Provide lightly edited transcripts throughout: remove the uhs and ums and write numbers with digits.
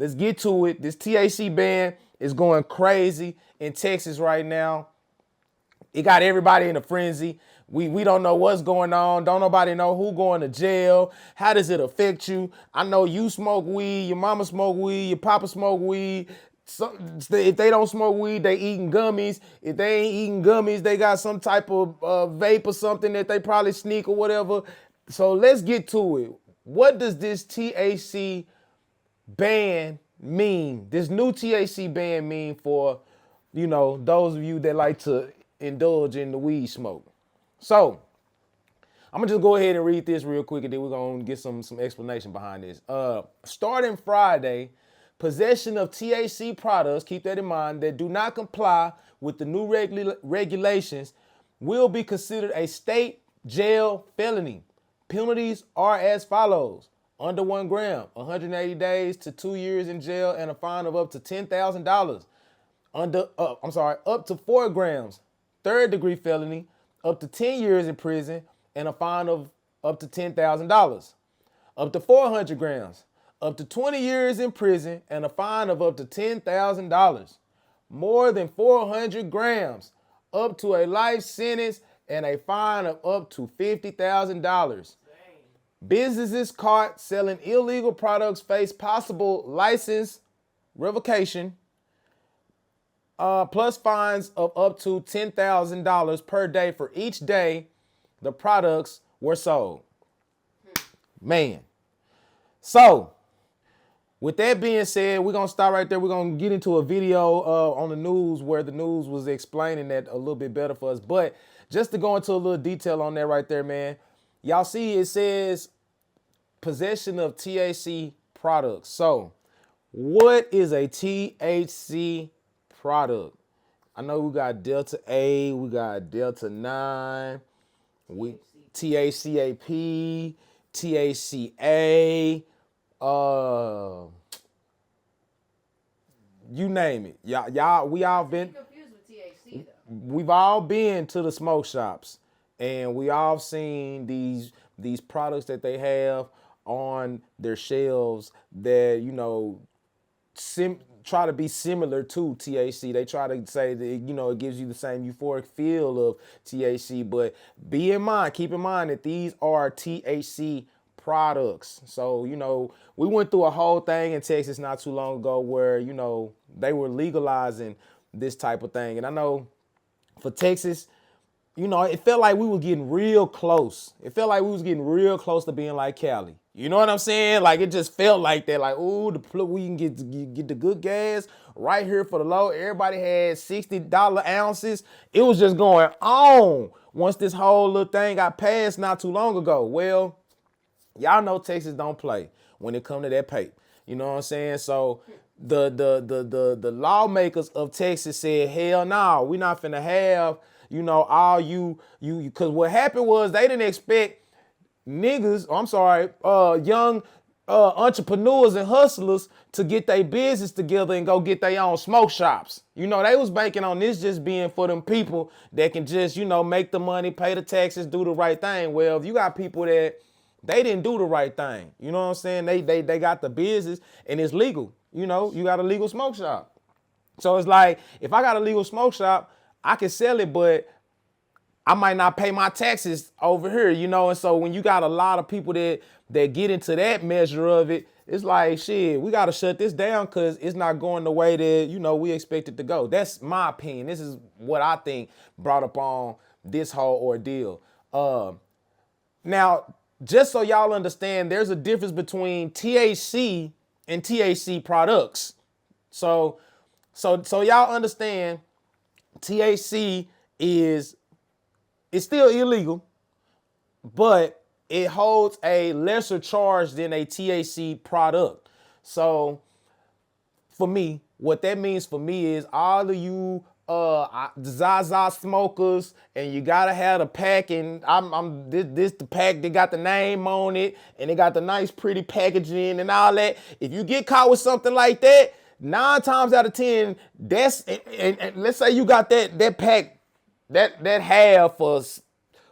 let's get to it. This THC ban is going crazy in Texas right now. It got everybody in a frenzy. We don't know what's going on. Don't nobody know who going to jail. How does it affect you? I know you smoke weed, your mama smoke weed, your papa smoke weed. So, if they don't smoke weed, they eating gummies. If they ain't eating gummies, they got some type of vape or something that they probably sneak or whatever. So let's get to it. What does this THC ban mean? This new THC ban mean for, those of you that like to indulge in the weed smoke. So I'm gonna just go ahead and read this real quick, and then we're gonna get some explanation behind this. Starting Friday, possession of THC products, keep that in mind, that do not comply with the new regulations will be considered a state jail felony. Penalties are as follows: under 1 gram, 180 days to 2 years in jail and a fine of up to $10,000. Up to 4 grams, third degree felony, up to 10 years in prison and a fine of up to $10,000. Up to 400 grams, up to 20 years in prison and a fine of up to $10,000. More than 400 grams, up to a life sentence and a fine of up to $50,000. Businesses caught selling illegal products face possible license revocation, plus fines of up to $10,000 per day for each day the products were sold. Man. So, with that being said, we're going to stop right there. We're going to get into a video on the news where the news was explaining that a little bit better for us. But just to go into a little detail on that right there, man. Y'all see it says possession of THC products. So, what is a THC product? I know we got Delta 8, we got Delta 9, THCAP, THCA, you name it. Y'all, we all been confused with THC though. We've all been to the smoke shops and we all seen these products that they have on their shelves that, try to be similar to THC. They try to say that, it gives you the same euphoric feel of THC, but keep in mind that these are THC products. So, we went through a whole thing in Texas not too long ago where, they were legalizing this type of thing. And I know for Texas, it felt like we were getting real close. It felt like we was getting real close to being like Cali. You know what I'm saying? Like, it just felt like that. Like, ooh, we can get the good gas right here for the low. Everybody had $60 ounces. It was just going on once this whole little thing got passed not too long ago. Well, y'all know Texas don't play when it come to that paper. You know what I'm saying? So the lawmakers of Texas said, hell no, we're not finna have, all you, because what happened was they didn't expect young entrepreneurs and hustlers to get their business together and go get their own smoke shops. They was banking on this just being for them people that can just, make the money, pay the taxes, do the right thing. Well, if you got people that they didn't do the right thing, you know what I'm saying? They got the business and it's legal. You got a legal smoke shop. So it's like, if I got a legal smoke shop, I can sell it, but I might not pay my taxes over here, and so when you got a lot of people that get into that measure of it, it's like, shit, we got to shut this down because it's not going the way that, we expect it to go. That's my opinion. This is what I think brought up on this whole ordeal. Now, just so y'all understand, there's a difference between THC and THC products. So y'all understand, THC it's still illegal, but it holds a lesser charge than a THC product. So for me, what that means for me is all of you Zaza smokers, and you gotta have the pack, and this the pack that got the name on it, and it got the nice pretty packaging and all that. If you get caught with something like that, 9 times out of 10, that's and let's say you got that pack. That half for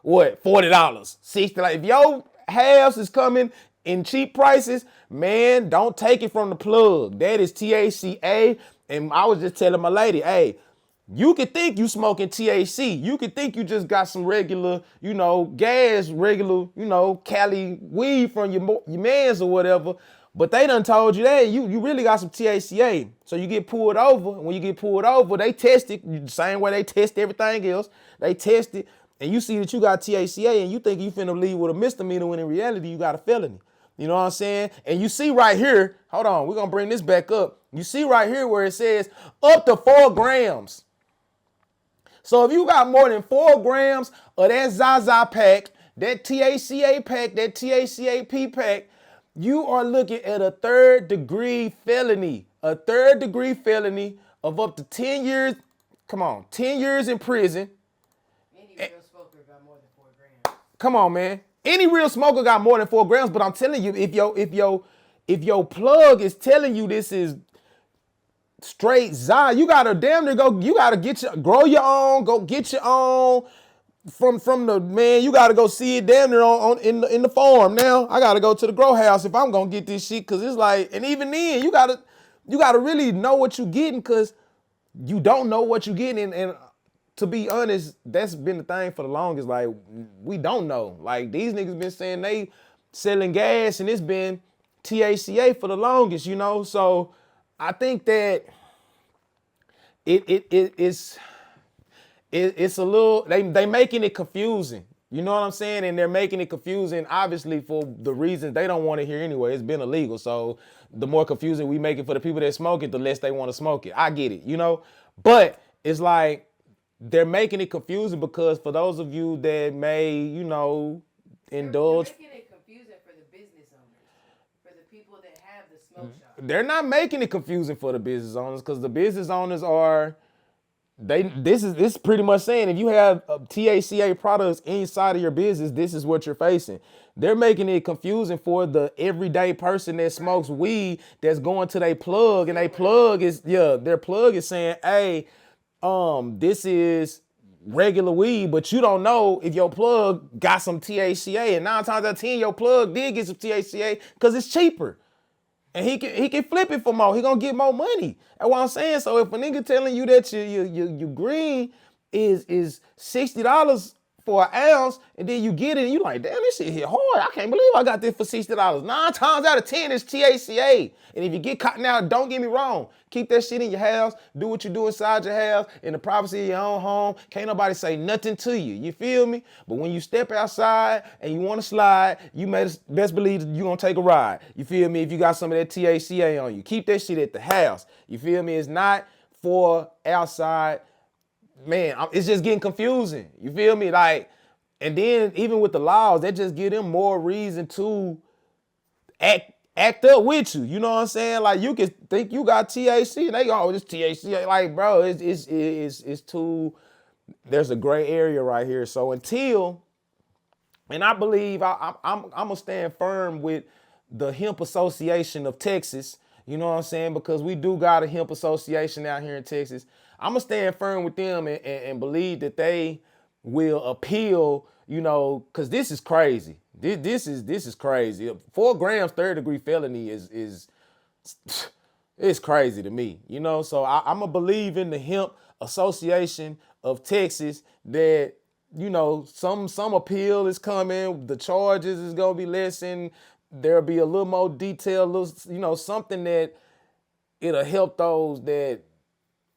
what, $40, $60. Like, if your halves is coming in cheap prices, man, don't take it from the plug. That is THCA. And I was just telling my lady, hey, you could think you smoking THC. You could think you just got some regular, gas, regular, Cali weed from your mans or whatever. But they done told you that you really got some THCA. So you get pulled over. And when you get pulled over, they test it the same way they test everything else. They test it. And you see that you got THCA and you think you finna leave with a misdemeanor when in reality you got a felony. You know what I'm saying? And you see right here, hold on, we're gonna bring this back up. You see right here where it says up to 4 grams. So if you got more than 4 grams of that Zaza pack, that THCA pack, that THCAP pack, you are looking at a 3rd-degree felony. A 3rd-degree felony of up to 10 years, 10 years in prison. Any real smoker got more than 4 grams. Come on, man. Any real smoker got more than 4 grams, but I'm telling you, if your plug is telling you this is straight Za, you gotta damn near grow your own, go get your own from the man. You gotta go see it damn near in the farm. Now I gotta go to the grow house if I'm gonna get this shit, cause it's like, and even then you gotta really know what you getting, cause you don't know what you getting, and to be honest, that's been the thing for the longest. Like, we don't know. Like, these niggas been saying they selling gas and it's been THCA for the longest, So I think that it's a little, they making it confusing. You know what I'm saying? And they're making it confusing, obviously, for the reasons they don't want to hear anyway. It's been illegal. So the more confusing we make it for the people that smoke it, the less they want to smoke it. I get it, But it's like, they're making it confusing because for those of you that may, indulge. They're making it confusing for the business owners, for the people that have the smoke shop. They're not making it confusing for the business owners, because the business owners are, this is pretty much saying if you have THCA products inside of your business, this is what you're facing. They're making it confusing for the everyday person that smokes weed that's going to their plug, and their plug is saying, hey, this is regular weed, but you don't know if your plug got some THCA, and 9 times out of 10 your plug did get some THCA because it's cheaper, and he can flip it for more. He gonna get more money. That's what I'm saying. So if a nigga telling you that your green is $60 for an ounce, and then you get it and you like, damn, this shit hit hard. I can't believe I got this for $60. 9 times out of 10 it's THCA. And if you get caught now, don't get me wrong, keep that shit in your house. Do what you do inside your house, in the privacy of your own home. Can't nobody say nothing to you. You feel me? But when you step outside and you want to slide, you best believe you're going to take a ride. You feel me? If you got some of that THCA on you, keep that shit at the house. You feel me? It's not for outside. Man, it's just getting confusing. You feel me? Like, and then even with the laws, that just give them more reason to act up with you. You know what I'm saying? Like, you can think you got THC and they go, oh, this THC. Like, bro, it's too, there's a gray area right here. So until, and I believe I'm gonna stand firm with the Hemp Association of Texas. You know what I'm saying? Because we do got a hemp association out here in Texas. I'm gonna stand firm with them and believe that they will appeal, because this is crazy. This is crazy. 4 grams, 3rd-degree felony is it's crazy to me, So I'm gonna believe in the Hemp Association of Texas that, some appeal is coming. The charges is gonna be lessened. There'll be a little more detail, something that it'll help those that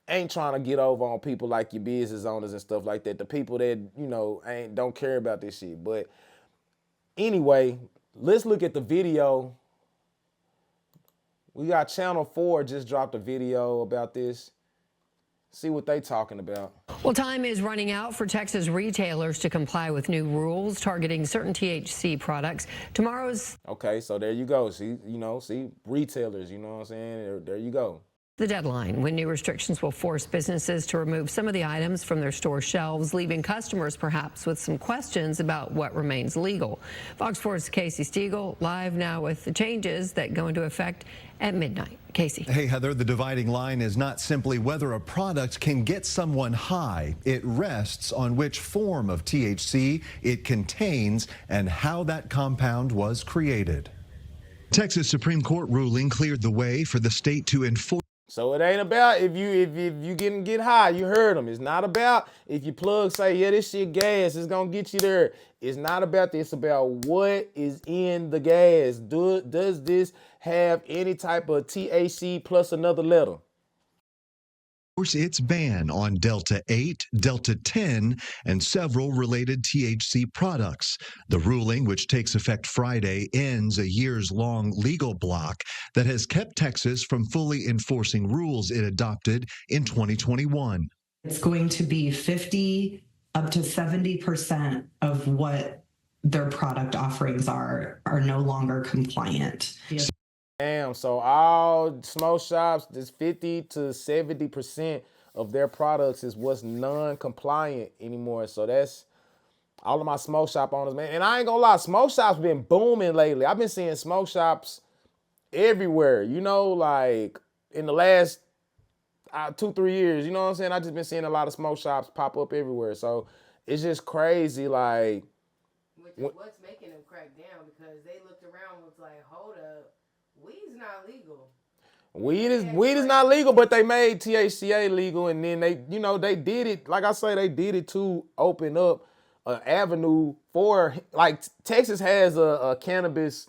ain't trying to get over on people like your business owners and stuff like that. The people that, don't care about this shit. But anyway, let's look at the video. We got Channel 4 just dropped a video about this. See what they talking about. Well, time is running out for Texas retailers to comply with new rules targeting certain THC products. Tomorrow's... Okay, so there you go. See, retailers, you know what I'm saying? There you go. The deadline when new restrictions will force businesses to remove some of the items from their store shelves, leaving customers perhaps with some questions about what remains legal. Fox 4's Casey Stiegel live now with the changes that go into effect at midnight. Casey. Hey, Heather, the dividing line is not simply whether a product can get someone high. It rests on which form of THC it contains and how that compound was created. Texas Supreme Court ruling cleared the way for the state to enforce. So it ain't about if you get high, you heard them. It's not about if you plug say, yeah, this shit gas, it's gonna get you there. It's not about this. It's about what is in the gas. Does this have any type of THC plus another letter? Its ban on Delta 8, Delta 10, and several related THC products. The ruling, which takes effect Friday, ends a years-long legal block that has kept Texas from fully enforcing rules it adopted in 2021. It's going to be 50 up to 70% of what their product offerings are no longer compliant. Damn, so all smoke shops, there's 50 to 70% of their products is what's non-compliant anymore. So that's all of my smoke shop owners, man. And I ain't gonna lie, smoke shops been booming lately. I've been seeing smoke shops everywhere, you know, like in the last 2-3 years, you know what I'm saying? I just been seeing a lot of smoke shops pop up everywhere. So it's just crazy, like. Which is what's making them crack down, because they looked around and was like, hold up. Weed's not legal. Weed is not legal, but they made THCA legal, and then they did it. Like I say, they did it to open up an avenue for, like, Texas has a cannabis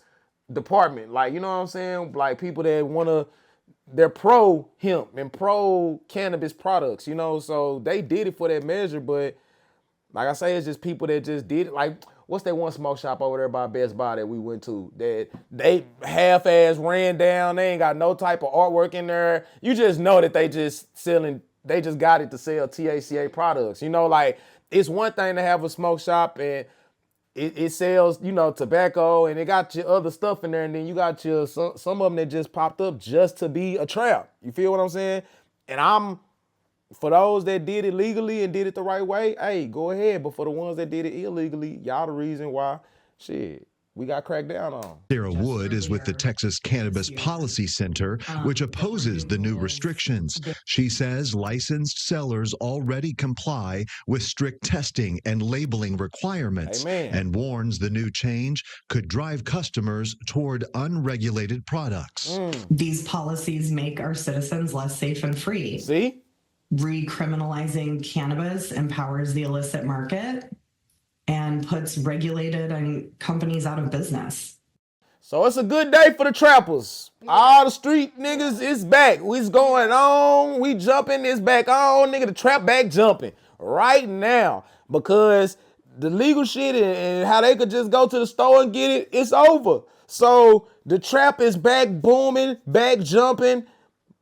department, like, you know what I'm saying? Like, people that they're pro hemp and pro cannabis products, you know. So they did it for that measure, but like I say, it's just people that just did it. Like, what's that one smoke shop over there by Best Buy that we went to that they half-ass ran down? They ain't got no type of artwork in there. You just know that they just got it to sell THCA products. You know, like, it's one thing to have a smoke shop and it sells, you know, tobacco, and it got your other stuff in there, and then you got your some of them that just popped up just to be a trap. You feel what I'm saying? And for those that did it legally and did it the right way, hey, go ahead. But for the ones that did it illegally, y'all the reason why, shit, we got cracked down on. Sarah Wood is with the Texas Cannabis Policy Center, which opposes the new restrictions. She says licensed sellers already comply with strict testing and labeling requirements. Amen. And warns the new change could drive customers toward unregulated products. These policies make our citizens less safe and free. See? Recriminalizing cannabis empowers the illicit market and puts regulated and companies out of business. So it's a good day for the trappers. All the street niggas is back. We's going on. We jumping. It's back on. Nigga, the trap back jumping right now, because the legal shit and how they could just go to the store and get it, it's over. So the trap is back booming, back jumping,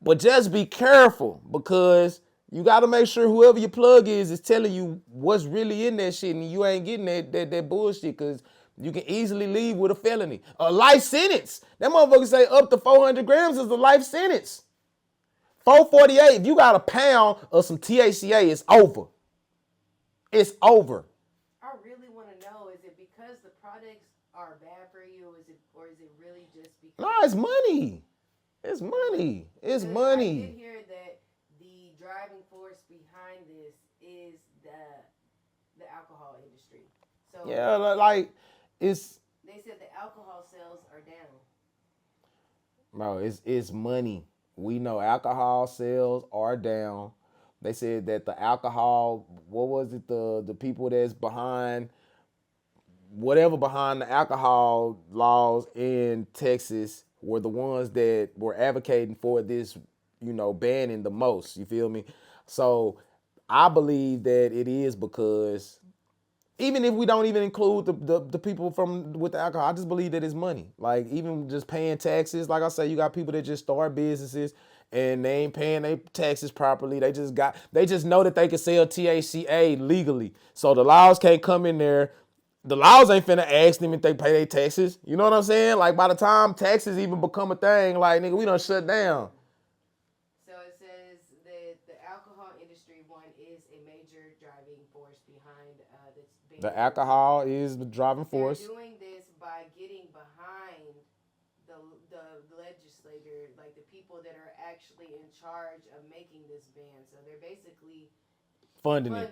but just be careful, because you got to make sure whoever your plug is telling you what's really in that shit, and you ain't getting that bullshit, because you can easily leave with a felony. A life sentence. That motherfucker say up to 400 grams is a life sentence. 448, if you got a pound of some THCA, it's over. It's over. I really want to know, is it because the products are bad for you, or is it really just because... No, it's money. It's money. It's money. I did hear that the driving force behind this is the alcohol industry. So Yeah, like, it's... They said the alcohol sales are down. Bro, it's money. We know alcohol sales are down. They said that the alcohol, what was it, the people that's behind the alcohol laws in Texas were the ones that were advocating for this, you know, banning the most. You feel me? So I believe that it is because, even if we don't even include the people with the alcohol, I just believe that it's money. Like, even just paying taxes, like I say, you got people that just start businesses and they ain't paying their taxes properly. They just know that they can sell THCA legally. So the laws can't come in there. The laws ain't finna ask them if they pay their taxes. You know what I'm saying? Like, by the time taxes even become a thing, like, nigga, we done shut down. So it says that the alcohol industry, one, is a major driving force behind this ban. The alcohol is the driving force. They're doing this by getting behind the legislator, like the people that are actually in charge of making this ban. So they're basically funding them.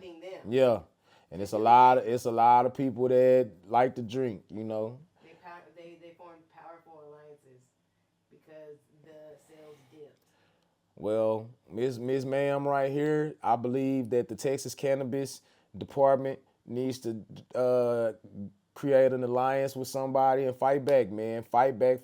Yeah. And it's a lot of people that like to drink, you know. They form powerful alliances. because the sales dipped? Well, Ms. Ma'am right here, I believe that the Texas Cannabis Department needs to create an alliance with somebody and fight back, man. Fight back,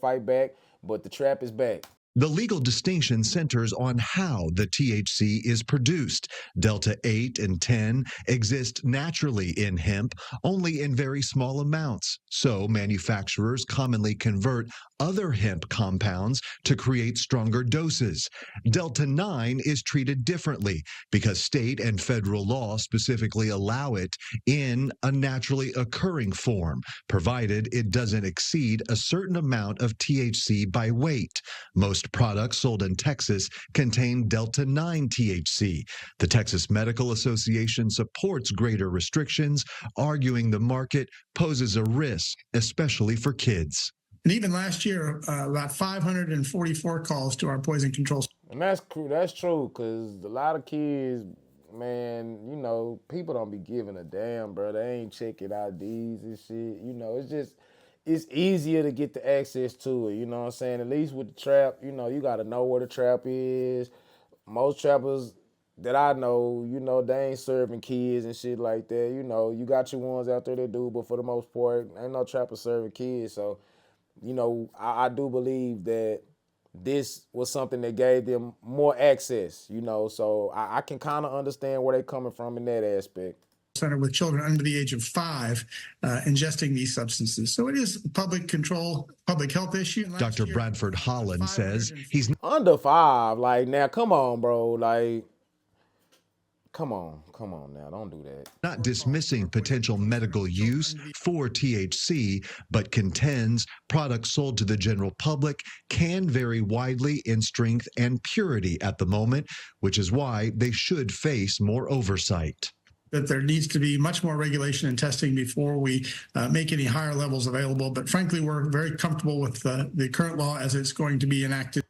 but the trap is back. The legal distinction centers on how the THC is produced. Delta 8 and 10 exist naturally in hemp, only in very small amounts. So manufacturers commonly convert other hemp compounds to create stronger doses. Delta 9 is treated differently because state and federal law specifically allow it in a naturally occurring form, provided it doesn't exceed a certain amount of THC by weight. Most products sold in Texas contain Delta 9 THC. The Texas Medical Association supports greater restrictions, arguing the market poses a risk, especially for kids. And even last year, about 544 calls to our poison control. And that's true, because a lot of kids, man, you know, people don't be giving a damn, bro. They ain't checking IDs and shit. You know, it's easier to get the access to it, you know what I'm saying? At least with the trap, you know, you got to know where the trap is. Most trappers that I know, you know, they ain't serving kids and shit like that. You know, you got your ones out there that do, but for the most part, ain't no trapper serving kids. So, you know, I do believe that this was something that gave them more access, you know, so I can kind of understand where they're coming from in that aspect. Center with children under the age of 5 ingesting these substances. So it is public control, public health issue. Dr. Bradford Holland says he's under 5. Like, now, come on, bro. Like, come on now. Don't do that. not dismissing potential medical use for THC, but contends products sold to the general public can vary widely in strength and purity at the moment, which is why they should face more oversight. That there needs to be much more regulation and testing before we make any higher levels available. But frankly, we're very comfortable with the current law as it's going to be enacted.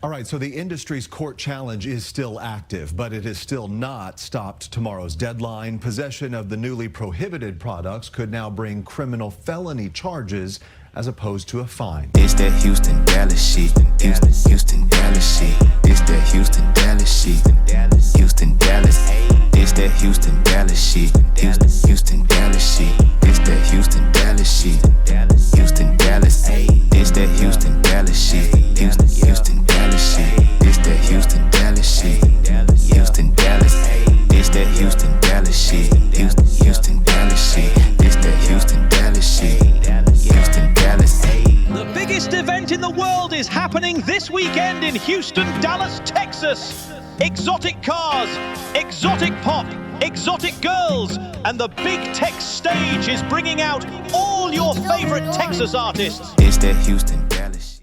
All right, so the industry's court challenge is still active, but it has still not stopped tomorrow's deadline. Possession of the newly prohibited products could now bring criminal felony charges as opposed to a fine. It's that Houston, Dallas shit. Houston, Dallas shit. It's that Houston, Dallas shit. Houston, Dallas. It's that Houston, Dallas shit. Houston, Dallas shit. It's that Houston, Dallas shit. Houston, Dallas. It's that Houston, Dallas shit. Houston, Dallas shit. It's that Houston, Dallas shit. Houston, Dallas. It's that Houston, Dallas shit. Houston, Dallas shit. It's that Houston, Dallas shit. Houston, Dallas. The biggest event in the world is happening this weekend in Houston, Dallas, Texas. Exotic cars, exotic pop, exotic girls, and the Big Tex stage is bringing out all your favorite Texas artists. It's that Houston,